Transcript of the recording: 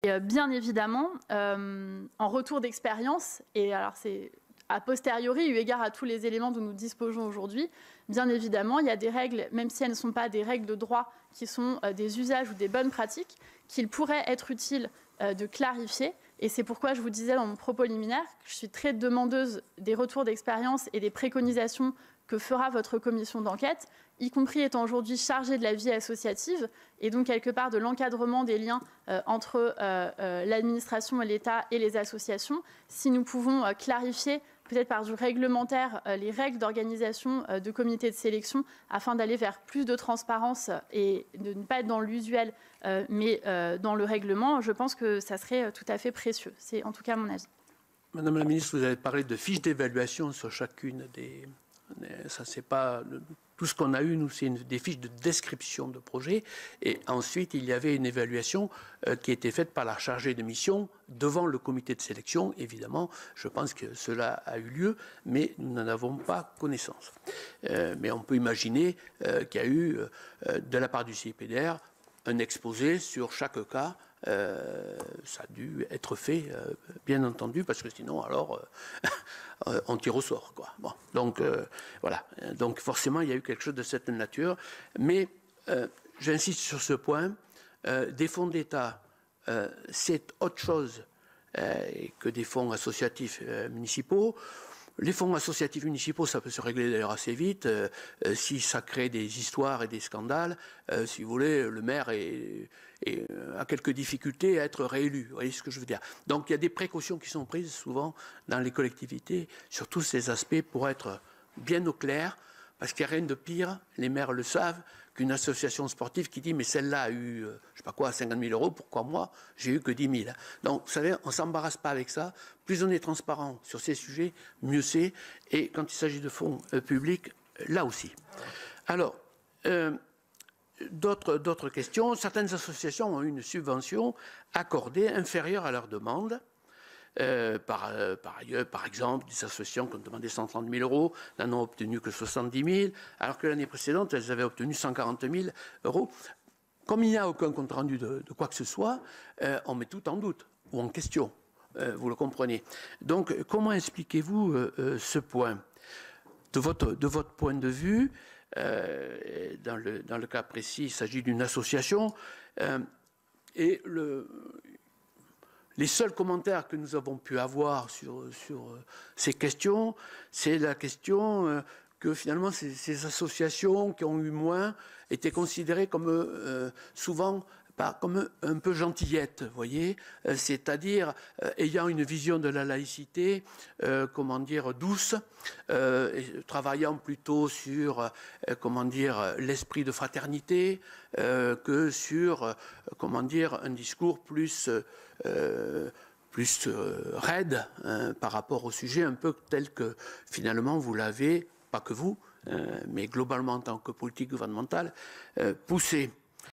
Et bien évidemment, en retour d'expérience, et alors c'est a posteriori, eu égard à tous les éléments dont nous disposons aujourd'hui, bien évidemment, il y a des règles, même si elles ne sont pas des règles de droit, qui sont des usages ou des bonnes pratiques, qu'il pourrait être utile de clarifier. Et c'est pourquoi je vous disais dans mon propos liminaire que je suis très demandeuse des retours d'expérience et des préconisations que fera votre commission d'enquête, y compris étant aujourd'hui chargée de la vie associative et donc quelque part de l'encadrement des liens entre l'administration et l'État et les associations. Si nous pouvons clarifier, peut-être par du réglementaire, les règles d'organisation de comités de sélection afin d'aller vers plus de transparence et de ne pas être dans l'usuel, mais dans le règlement, je pense que ça serait tout à fait précieux. C'est en tout cas mon avis. Madame la ministre, vous avez parlé de fiches d'évaluation sur chacune des... Ça, c'est pas... Tout ce qu'on a eu, nous, c'est des fiches de description de projet. Et ensuite, il y avait une évaluation qui était faite par la chargée de mission devant le comité de sélection. Évidemment, je pense que cela a eu lieu, mais nous n'en avons pas connaissance. Mais on peut imaginer qu'il y a eu, de la part du CIPDR, un exposé sur chaque cas. Ça a dû être fait, bien entendu, parce que sinon, alors, on tire au sort, quoi. Bon, donc, voilà. Donc, forcément, il y a eu quelque chose de cette nature. Mais, j'insiste sur ce point, des fonds d'État, c'est autre chose que des fonds associatifs municipaux. Les fonds associatifs municipaux, ça peut se régler d'ailleurs assez vite. Si ça crée des histoires et des scandales, si vous voulez, le maire a quelques difficultés à être réélu. Vous voyez ce que je veux dire? Donc il y a des précautions qui sont prises souvent dans les collectivités sur tous ces aspects pour être bien au clair, parce qu'il n'y a rien de pire, les maires le savent, qu'une association sportive qui dit mais celle-là a eu, je sais pas quoi, 50 000 €, pourquoi moi j'ai eu que 10 000? Donc vous savez, on ne s'embarrasse pas avec ça. Plus on est transparent sur ces sujets, mieux c'est. Et quand il s'agit de fonds publics, là aussi. Alors, d'autres questions. Certaines associations ont eu une subvention accordée inférieure à leur demande. Par exemple, des associations qui ont demandé 130 000 €, n'en ont obtenu que 70 000, alors que l'année précédente, elles avaient obtenu 140 000 €. Comme il n'y a aucun compte rendu de quoi que ce soit, on met tout en doute ou en question. Vous le comprenez. Donc, comment expliquez-vous ce point? De votre point de vue, dans le cas précis, il s'agit d'une association, et les seuls commentaires que nous avons pu avoir sur ces questions, c'est la question que finalement ces associations qui ont eu moins étaient considérées comme souvent comme un peu gentillettes, vous voyez, c'est-à-dire ayant une vision de la laïcité, comment dire, douce, travaillant plutôt sur, comment dire, l'esprit de fraternité, que sur, comment dire, un discours plus raide par rapport au sujet, un peu tel que finalement vous l'avez, pas que vous, mais globalement en tant que politique gouvernementale, poussé.